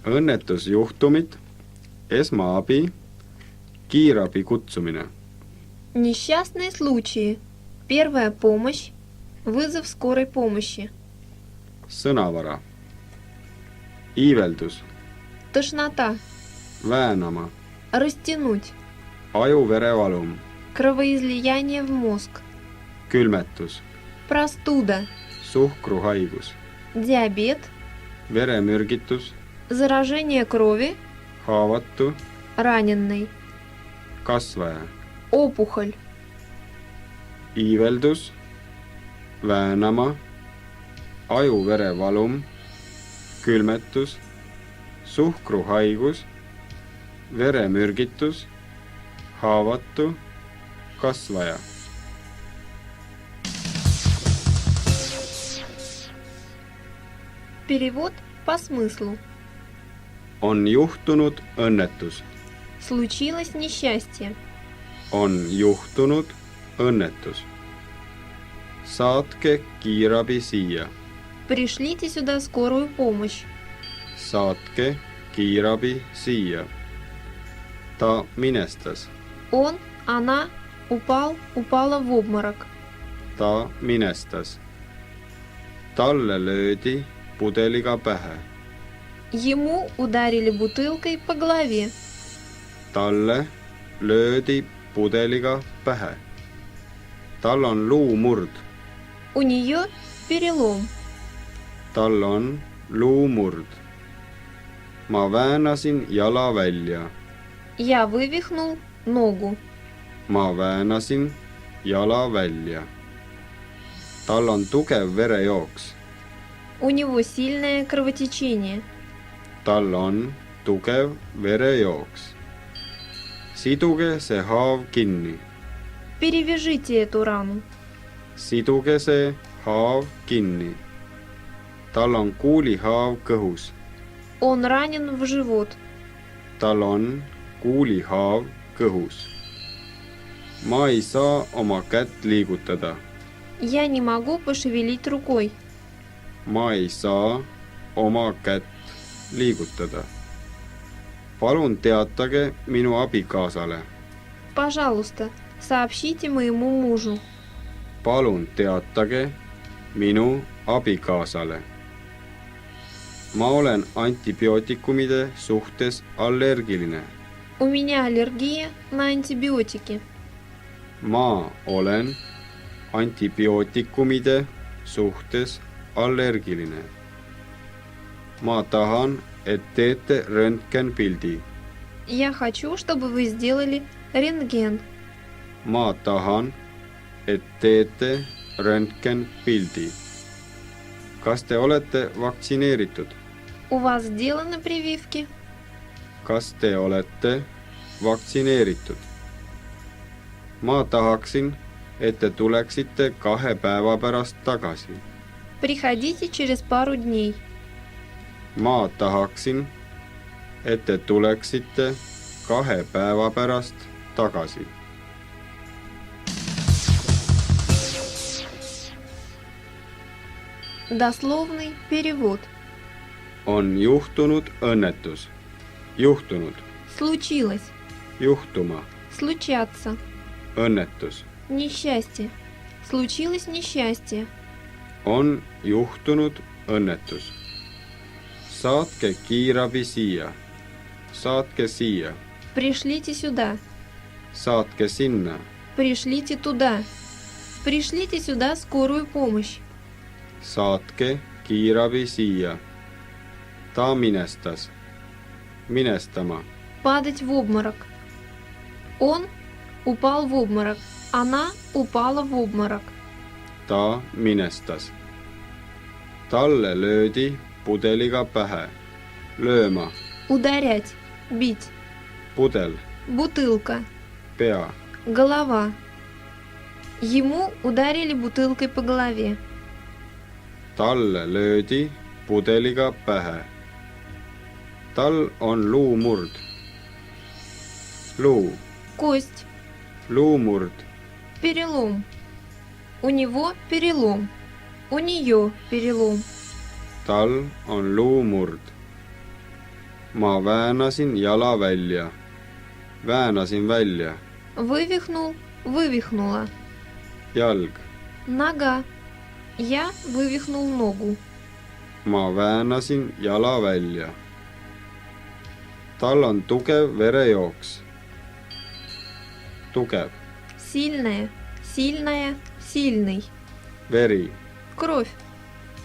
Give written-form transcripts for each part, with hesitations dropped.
õnnetusjuhtumid, esmaabi, kiirabi kutsumine. Несчастные случаи. Первая помощь. Вызов скорой помощи. Sõnavara. Iiveldus, Тошнота. väänama, Растянуть. ajuverevalum, Кровоизлияние в мозг. külmetus, Простуда. suhkruhaigus, Диабет. veremürgitus, Заражение крови. haavatu, Раненый. kasvaja. Опухоль. Iiveldus, väänama, ajuverevalum, külmetus, suhkruhaigus, veremürgitus, haavatu, kasvaja. Перевод по смыслу. On juhtunud õnnetus. Случилось несчастье. On juhtunud õnnetus. Saatke kiirabi siia. Пришлите сюда скорую помощь. Saatke kiirabi siia. Ta minestas. Он, она, упала в обморок. Ta minestas. Talle löödi pudeliga pähe. Ему ударили бутылкой по голове. Talle löödi pudeliga pähe. Tal on luumurd. У нее перелом. Tal on luumurd. Ma väänasin jala välja. Я вывихнул ногу. Ma väänasin jala välja. Tal on tugev verejooks. У него сильное кровотечение. Tal on tugev verejooks. Siduge see haav kinni. Перевяжите эту рану. Siduge see haav kinni. Tal on kuulihaav kõhus. Он ранен в живот. Tal on kuulihaav kõhus. Ma ei saa oma kätt liigutada. Я не могу пошевелить рукой. Ma ei saa oma kätt liigutada. Palun teatage minu abikaasale. Пожалуйста, сообщите моему мужу. Palun teatage minu abikaasale. Ma olen antibiootikumide suhtes allergiline. У меня аллергия на антибиотики. Ma olen antibiootikumide suhtes allergiline. Ma tahan, et teete röntgenpildi. Я хочу, чтобы вы сделали рентген. Ma tahan, et teete röntgenpildi. Kas te olete vaktsineeritud? У вас сделаны прививки? Kas te olete vaktsineeritud? Ma tahaksin, et te tuleksite 2 päeva pärast tagasi. Приходите через пару дней. Ma tahaksin, et te tuleksite 2 päeva pärast tagasi. Дословный перевод. On juhtunud õnnetus. Juhtunud. Случилось. Juhtuma. Случаться. Õnnetus. Несчастье. Случилось несчастье. On juhtunud õnnetus. Saatke kiirabi siia. Saatke siia. Пришлите сюда. Saatke sinna. Пришлите туда. Пришлите сюда скорую помощь. Saatke kiirabi siia. Ta minestas. Minestama. Падать в обморок. Он упал в обморок. Она упала в обморок. Ta minestas. Talle löödi pudeliga pähe. Lööma. Ударять. Бить. Pudel. Бутылка. Pea. Голова. Ему ударили бутылкой по голове. Talle löödi pudeliga pähe. Tal on luumurd. Luu. Кость. Luumurd. Перелом. У него перелом. У нее перелом. Tal on luumurd. ma väänasin jala välja. Väänasin välja. Вывихнул, вывихнула. Jalg. Нога. Я вывихнул ногу. ma väänasin jala välja. tal on tugev verejooks. Tugev. Сильная, сильная, сильный. Veri. Кровь,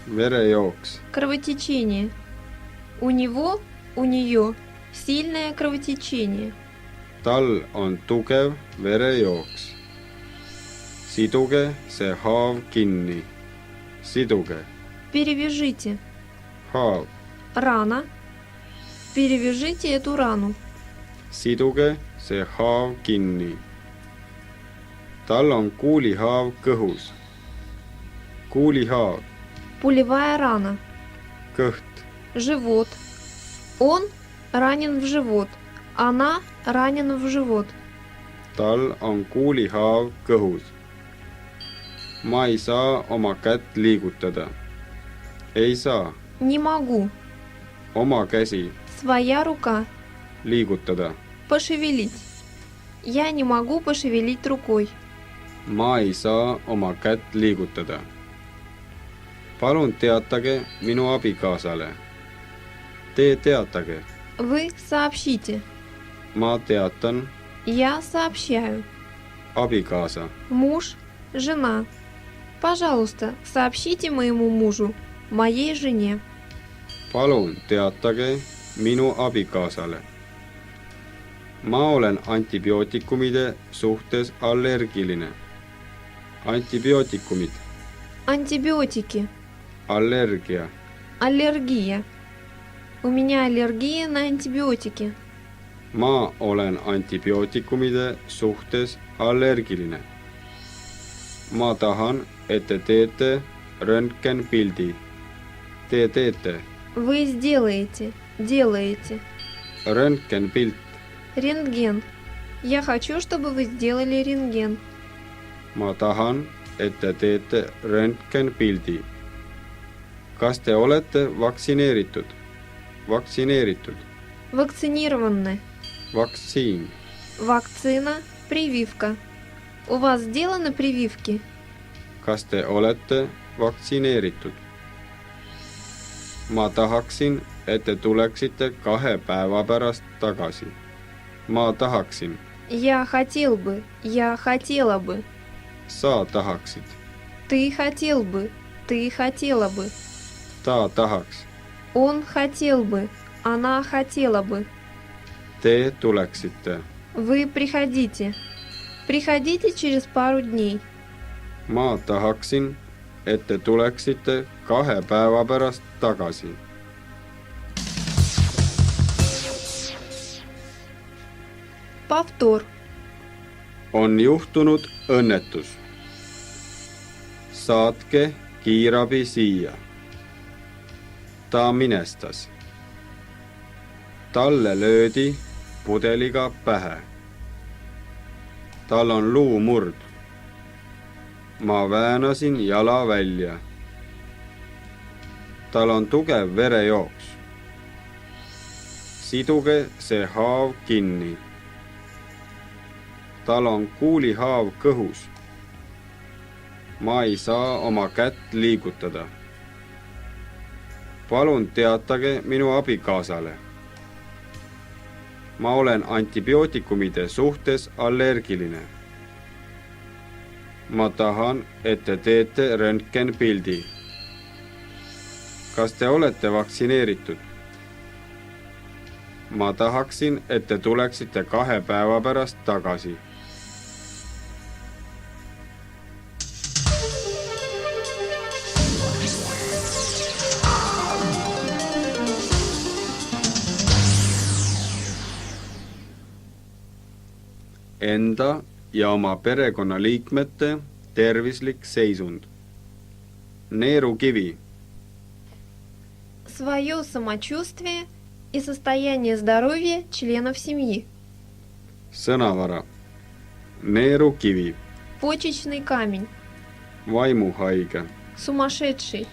Verejooks. кровотечение. У него, у нее сильное кровотечение. tal on tugev verejooks. Siduge see haav kinni. Siduge. Перевяжите. Haav. Рана. Перевяжите эту рану. Siduge see haav kinni. tal on kuulihaav kõhus. Kuulihaav. Пулевая рана. Kõht. Живот. Он ранен в живот. Она ранена в живот. tal on kuulihaav kõhus. ma ei saa oma kätt liigutada. Ei saa. Не могу. Oma käsi Своя рука. liigutada. Пошевелить. Я не могу пошевелить рукой. ma ei saa oma kätt liigutada. palun teatage minu abikaasale. Te teatage. Вы сообщите. ma teatan. Я сообщаю. Abikaasa. Муж, жена. Пожалуйста, сообщите моему мужу, моей жене. palun teatage minu abikaasale. ma olen antibiootikumide suhtes allergiline. Antibiootikumid. Антибиотики. Allergia. Аллергия. У меня аллергия на антибиотики. ma olen antibiootikumide suhtes allergiline. ma tahan, et te teete röntgenpildi. Te teete. Вы сделаете, делаете. Röntgenpilt. Рентген. Я хочу, чтобы вы сделали рентген. ma tahan, et te teete röntgenpildi. kas te olete vaktsineeritud? Vaktsineeritud. Вакцинированы. Vaktsiin. Вакцина, прививка. У вас сделаны прививки? kas te olete vaktsineeritud? ma tahaksin, et te tuleksite 2 päeva pärast tagasi. ma tahaksin. Я хотел бы, я хотела бы. sa tahaksid. Ты хотел бы, ты хотела бы. ta tahaks. Он хотел бы, она хотела бы. Te tuleksite. Вы приходите. Приходите через пару дней. ma tahaksin, et te tuleksite 2 päeva pärast tagasi. Повтор. on juhtunud õnnetus. saatke kiirabi siia. ta minestas. talle löödi pudeliga pähe. tal on luumurd. ma väänasin jala välja. tal on tugev verejooks. siduge see haav kinni. tal on kuulihaav kõhus. ma ei saa oma kätt liigutada. palun teatage minu abikaasale. ma olen antibiootikumide suhtes allergiline. ma tahan, et te teete röntgenpildi. kas te olete vaktsineeritud? ma tahaksin, et te tuleksite 2 päeva pärast tagasi. enda ja oma perekonnaliikmete tervislik seisund. Neerukivi. Свое самочувствие и состояние здоровья членов семьи. Sõnavara. Neerukivi. Почечный камень. Vaimuhaige. Сумасшедший.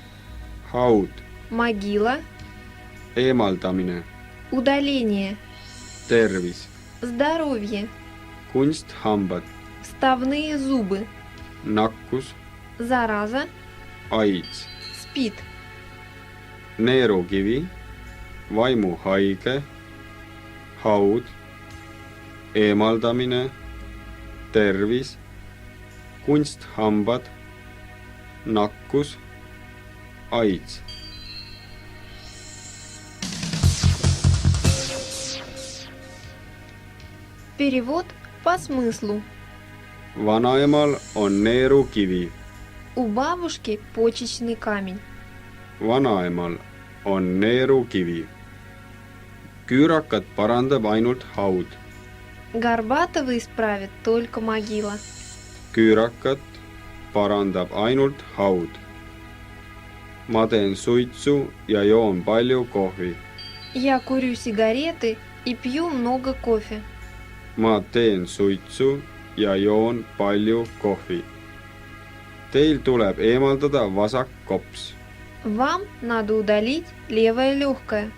Haud. Могила. Eemaldamine. удаление, tervis, здоровье, kunsthambad, вставные зубы, nakkus, зараза, AIDS, СПИД, neerukivi, vaimuhaige, haud, eemaldamine, tervis, kunsthambad, nakkus, AIDS. перевод по смыслу. Vanaemal on neerukivi. У бабушки почечный камень. Vanaemal on neerukivi. Küürakat parandab ainult haud. Горбатого исправит только могила. Küürakat parandab ainult haud. Ma teen suitsu ja joon palju kohvi. Я курю сигареты и пью много кофе. Ma teen suitsu ja joon palju kohvi. Teil tuleb eemaldada vasak kops. Вам надо удалить левое легкое.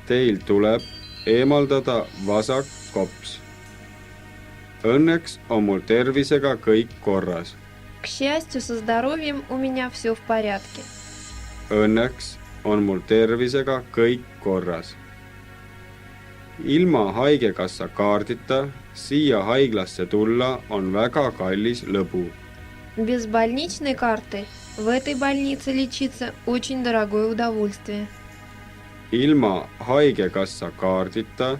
Teil tuleb eemaldada vasak kops. Õnneks on mul tervisega kõik korras. К счастью, со здоровьем у меня все в порядке. Õnneks on mul tervisega kõik korras. Ilma haigekassa kaardita siia haiglasse tulla on väga kallis lõbu. Без больничной карты в этой больнице лечиться очень дорогое удовольствие. Ilma haigekassa kaardita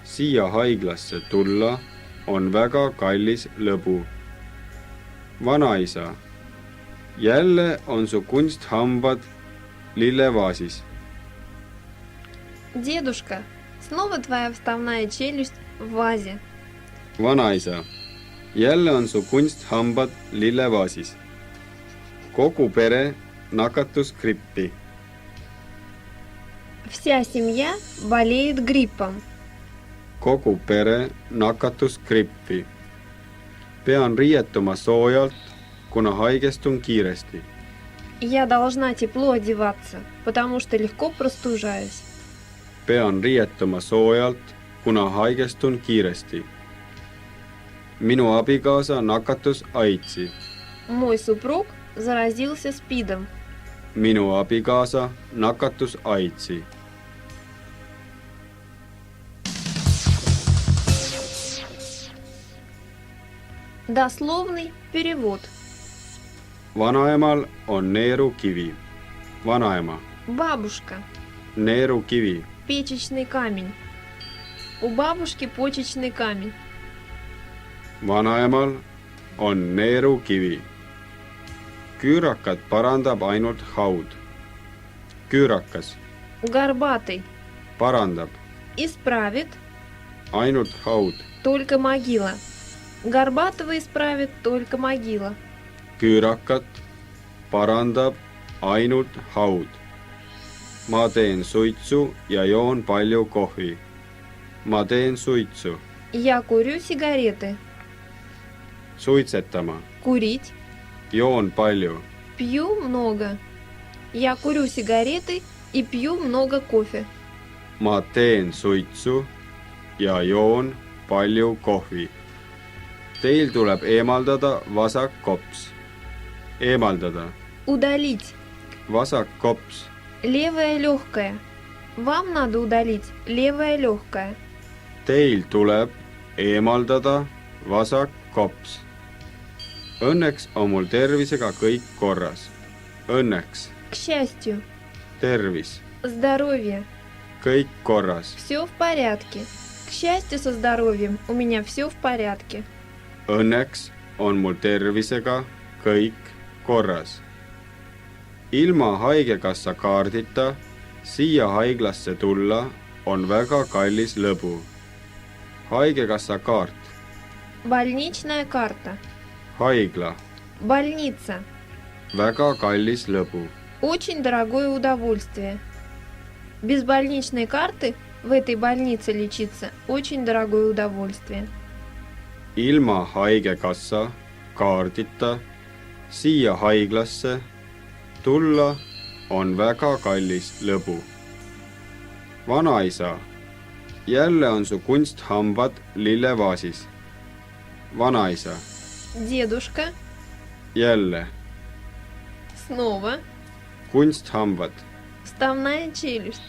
siia haiglasse tulla on väga kallis lõbu. Vanaisa, jälle on su kunsthambad lillevaasis. Дедушка, снова твоя вставная челюсть в вазе. Vanaisa, jälle on su kunsthambad lillevaasis. Kogu pere nakatus grippi. Вся семья болеет гриппом. Kogu pere nakatus grippi. Pean riietuma soojalt, kuna haigestun kiiresti. Я должна тепло одеваться, потому что легко простужаюсь. Pean riietuma soojalt, kuna haigestun kiiresti. Minu abikaasa nakatus AIDSi. Мой супруг заразился СПИДом. Minu abikaasa nakatus AIDSi. Дословный перевод. Vanaemal on neerukivi. Vanaema, Бабушка. neerukivi. Печечный камень. У бабушки почечный камень. Vanaemal on neerukivi. Küürakat parandab ainult haud. Küürakas Горбатый. parandab Исправит ainult haud. только могила. Горбатого исправит только могила. Küürakat parandab ainult haud. Ma teen suitsu ja joon palju kohvi. Ma teen suitsu. Я курю сигареты. Suitsetama. Курить. Joon palju. Пью много. Я курю сигареты и пью много кофе. Ma teen suitsu ja joon palju kohvi. Teil tuleb eemaldada vasak kops. Eemaldada. Удалить. Vasak kops. Левое легкое. Вам надо удалить левое легкое. Teil tuleb eemaldada vasak kops. Õnneks on mul tervisega kõik korras. Õnneks. К счастью. Tervis. Здоровье. Kõik korras. Все в порядке. К счастью, со здоровьем у меня все в порядке. Õnneks on mul tervisega kõik korras. Ilma haigekassa kaardita siia haiglasse tulla on väga kallis lõbu. Haigekassa kaart. Больничная карта. Haigla. Больница. Väga kallis lõbu. Очень дорогое удовольствие. Без больничной карты в этой больнице лечиться очень дорогое удовольствие. Ilma haigekassa kaardita siia haiglasse tulla on väga kallis lõbu. Vanaisa, jälle on su kunsthambad lillevaasis. Vanaisa, Дедушка. jälle, Снова. kunsthambad. Вставная челюсть.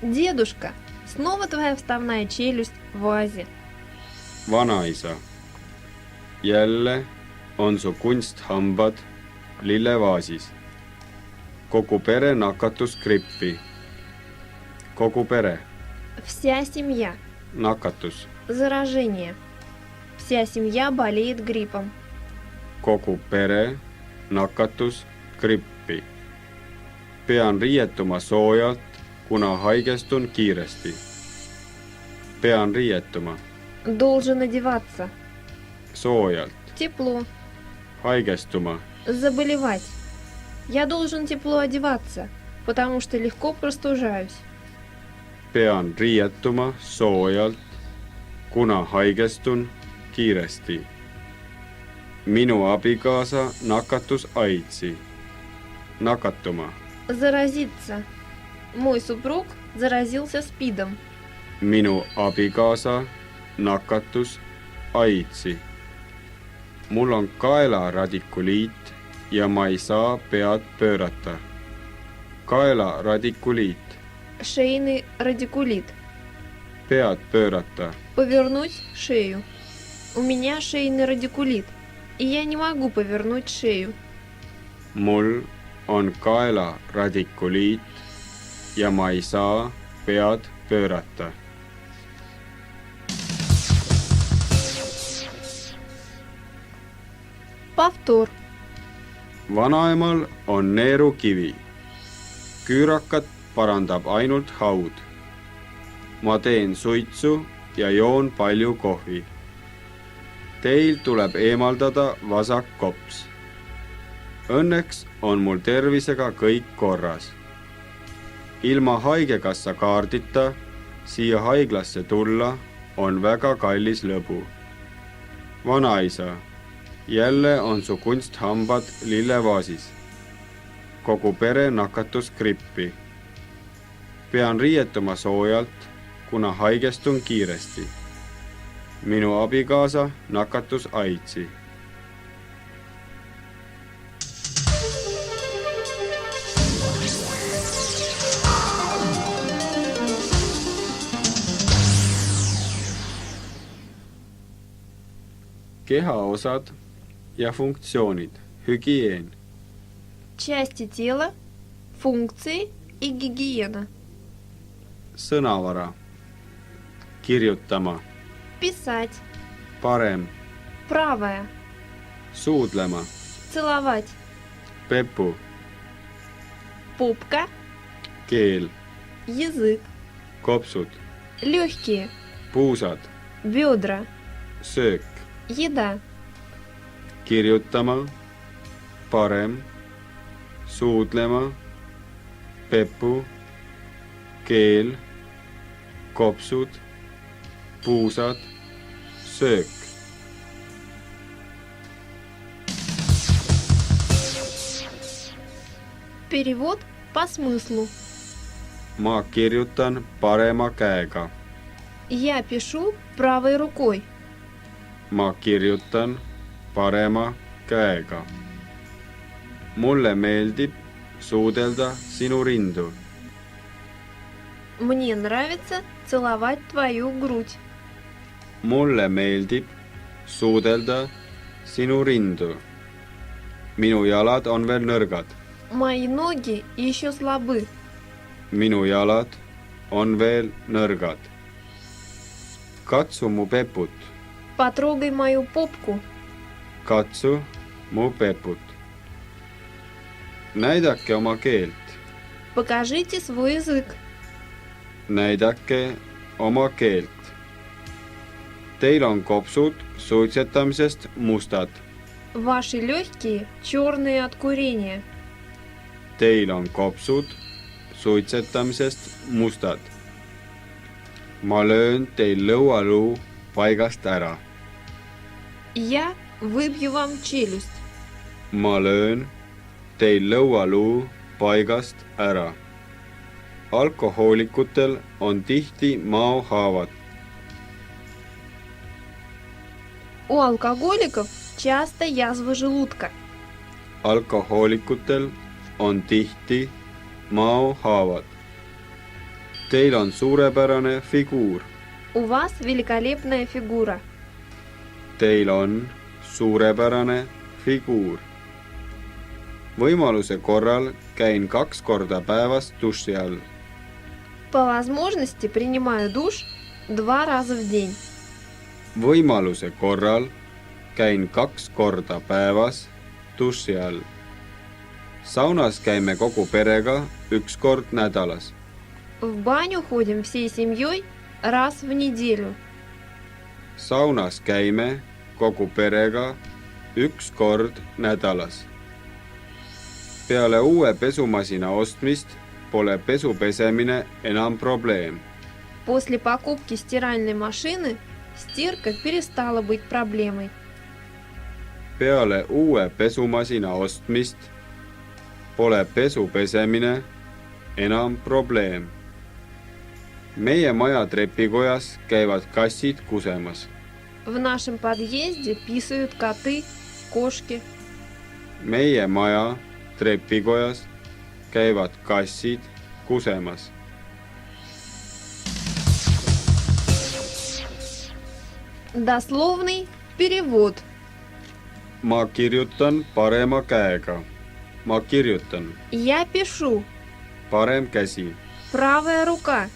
Дедушка, снова твоя вставная челюсть в вазе. Vanaisa, jälle on su kunsthambad lillevaasis. Kogu pere nakatus grippi. Kogu pere, Вся семья. nakatus. Заражение. Вся семья болеет гриппом. Kogu pere nakatus grippi. Pean riietuma soojalt, kuna haigestun kiiresti. Pean riietuma Должен одеваться. soojalt, Тепло. haigestuma Заболевать. Я должен тепло одеваться, потому что легко простужаюсь. pean riietuma soojalt, kuna haigestun kiiresti. Minu abikaasa nakatus AIDSi. Nakatuma. Заразиться. Мой супруг заразился СПИДом. Minu abikaasa nakatus AIDSi. Mul on kaelaradikuliit ja ma ei saa pead pöörata. Kaelaradikuliit. Шейный радикулит. Pead pöörata. Повернуть шею. У меня шейный радикулит, и я не могу повернуть шею. Mul on kaelaradikuliit ja ma ei saa pead pöörata. Повтор. Vanaemal on neerukivi. Küürakat parandab ainult haud. Ma teen suitsu ja joon palju kohvi. Teil tuleb eemaldada vasak kops. Õnneks on mul tervisega kõik korras. Ilma haigekassa kaardita siia haiglasse tulla on väga kallis lõbu. Vanaisa, jälle on su kunsthambad lillevaasis. Kogu pere nakatus grippi. Pean riietuma soojalt, kuna haigestun kiiresti. Minu abikaasa nakatus AIDSi. Kehaosad ja funktsioonid. Hügieen. Части тела, функции и гигиена. Sõnavara. Kirjutama. Писать. Parem. Правая. Suudlema. Целовать. Pepu. Попка. Keel. Язык. Kopsud. Легкие. Puusad. Бедра. Söök. Еда. Kirjutama. Parem. Suudlema. Pepu. Keel. Kopsud. Puusad. Söök. Перевод по смыслу. Ma kirjutan parema käega. Я пишу правой рукой. Ma kirjutan parema käega. Mulle meeldib suudelda sinu rindu. Мне нравится целовать твою грудь. Mulle meeldib suudelda sinu rindu. Minu jalad on veel nõrgad. Мои ноги еще слабы. Minu jalad on veel nõrgad. Katsu mu peput. Потрогай мою попку. Katsu mu peput. Näidake oma keelt. Покажите свой язык. Näidake oma keelt. Teil on kopsud suitsetamisest mustad. Ваши легкие черные от курения. Teil on kopsud suitsetamisest mustad. Ma löön teil lõualuu paigast ära. Я выбью вам челюсть. Ma löön teil lõualuu paigast ära. alkohoolikutel on tihti maohaavad. У алкоголиков часто язва желудка. Alkohoolikutel on tihti maohaavad. Teil on suurepärane figuur. У вас великолепная фигура. Teil on suurepärane figuur. Võimaluse korral käin 2 korda päevas duši all. По возможности принимаю душ 2 раза в день. Võimaluse korral käin 2 korda päevas duši all. Saunas käime kogu perega 1 kord nädalas. В баню ходим всей семьей раз в неделю. Saunas käime kogu perega 1 kord nädalas. Peale uue pesumasina ostmist pole pesu pesemine enam probleem. После покупки стиральной машины стирка перестала быть проблемой. Peale uue pesumasina ostmist pole pesu pesemine enam probleem. Meie maja trepikojas käivad kassid kusemas. В нашем подъезде писают коты, кошки. Meie maja trepikojas käivad kassid kusemas. Дословный перевод. Ma kirjutan parema käega. Ma kirjutan. Я пишу. Parem käsi. Правая рука.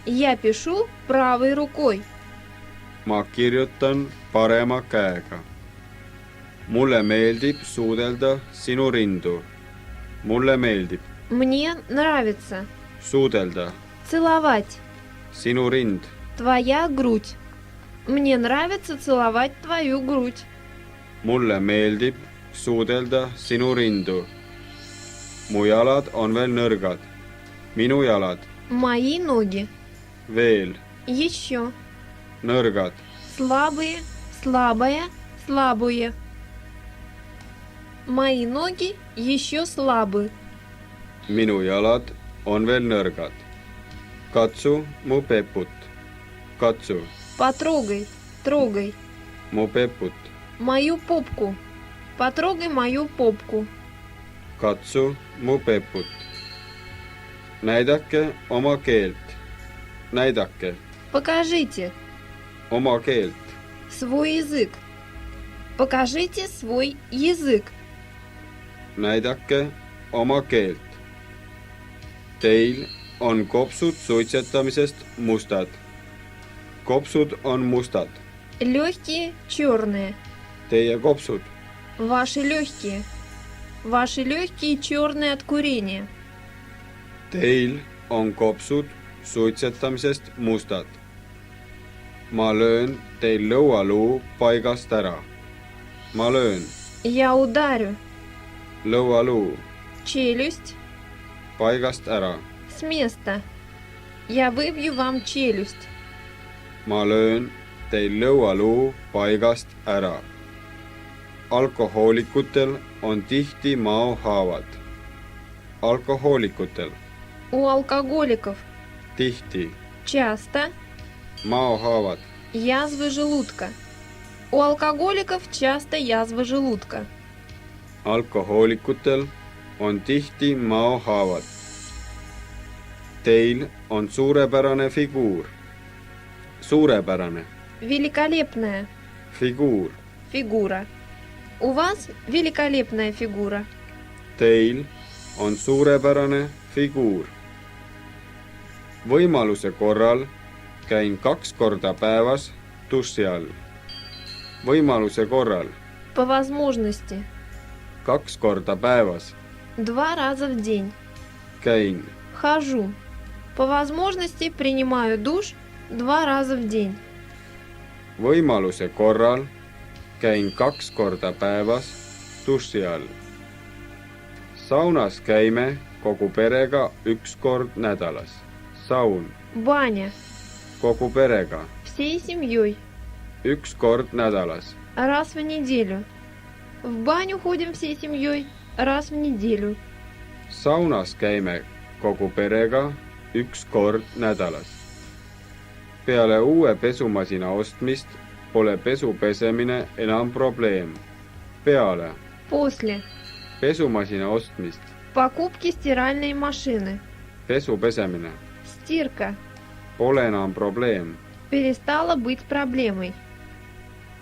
Я пишу правой рукой. Ma kirjutan parema käega. Mulle meeldib suudelda sinu rindu. Mulle meeldib Мне нравится suudelda целовать sinu rind. твоя грудь. Мне нравится целовать твою грудь. Mulle meeldib suudelda sinu rindu. Mu jalad on veel nõrgad. Minu jalad Мои ноги veel еще nõrgad. слабые, слабая, слабые. Мои ноги еще слабы. Minu jalad on veel nõrgad. Katsu mu peput. Katsu Потрогай, трогай mu peput. мою попку. Потрогай мою попку. Katsu mu peput. Näidake oma keelt. Näidake Покажите oma keelt. свой язык. Покажите свой язык. Näidake oma keelt. Teil on kopsud suitsetamisest mustad. Kopsud on mustad. Легкие черные. Teie kopsud Ваши легкие. Ваши легкие черные от курения. Teil on kopsud suitsetamisest mustad. Ma löön teil lõualuu paigast ära. Ma löön Я ударю lõualuu челюсть paigast ära. с места. Я выбью вам челюсть. Ma löön teil lõualuu paigast ära. Alkohoolikutel on tihti maohaavad. Alkohoolikutel У алкоголиков tihti часто maohaavad. язвы желудка. У алкоголиков часто язвы желудка. Alkohoolikutel on tihti maohaavad. Teil on suurepärane figuur. Suurepärane Великолепная figuur. фигура. У вас великолепная фигура. Teil on suurepärane figuur. Võimaluse korral käin 2 korda päevas duši all. Võimaluse korral По возможности 2 korda päevas 2 раза в день. käin. Хожу. По возможности принимаю душ 2 раза в день. Võimaluse korral käin 2 korda päevas duši all. Saunas käime kogu perega 1 kord nädalas. Saun Баня. kogu perega Всей семьей. 1 kord nädalas. Раз в неделю. В баню ходим всей семьей раз в неделю. Saunas käime kogu perega üks kord nädalas. Peale uue pesumasina ostmist pole pesu pesemine enam probleem. Peale После pesumasina ostmist покупки стиральной машины pesu pesemine стирка pole enam probleem. перестала быть проблемой.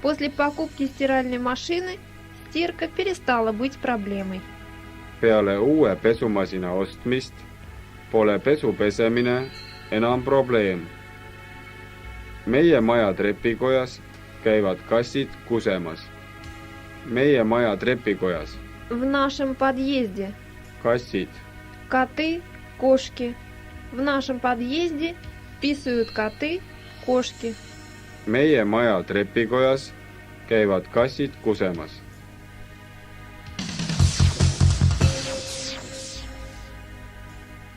После покупки стиральной машины стирка перестала быть проблемой. Peale uue pesumasina ostmist pole pesu pesemine enam probleem. Meie maja trepikojas käivad kassid kusemas. Meie maja trepikojas В нашем подъезде kassid, коты, кошки. В нашем подъезде писают коты, кошки. meie maja trepikojas käivad kassid kusemas.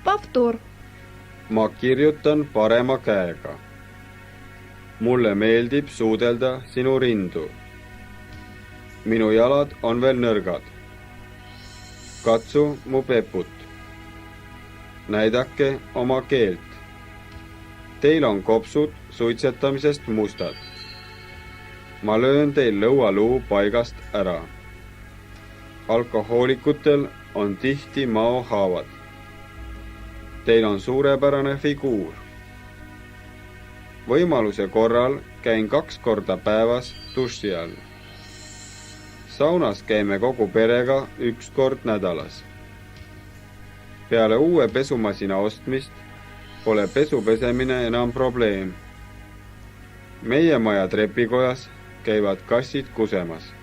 Повтор. Ma kirjutan parema käega. Mulle meeldib suudelda sinu rindu. Minu jalad on veel nõrgad. Katsu mu peput. Näidake oma keelt. Teil on kopsud suitsetamisest mustad. Ma löön teil lõualuu paigast ära. Alkohoolikutel on tihti maohaavad. Teil on suurepärane figuur. Võimaluse korral käin 2 korda päevas duši all. Saunas käime kogu perega 1 kord nädalas. Peale uue pesumasina ostmist pole pesu pesemine enam probleem. Meie maja trepikojas käivad kassid kusemas.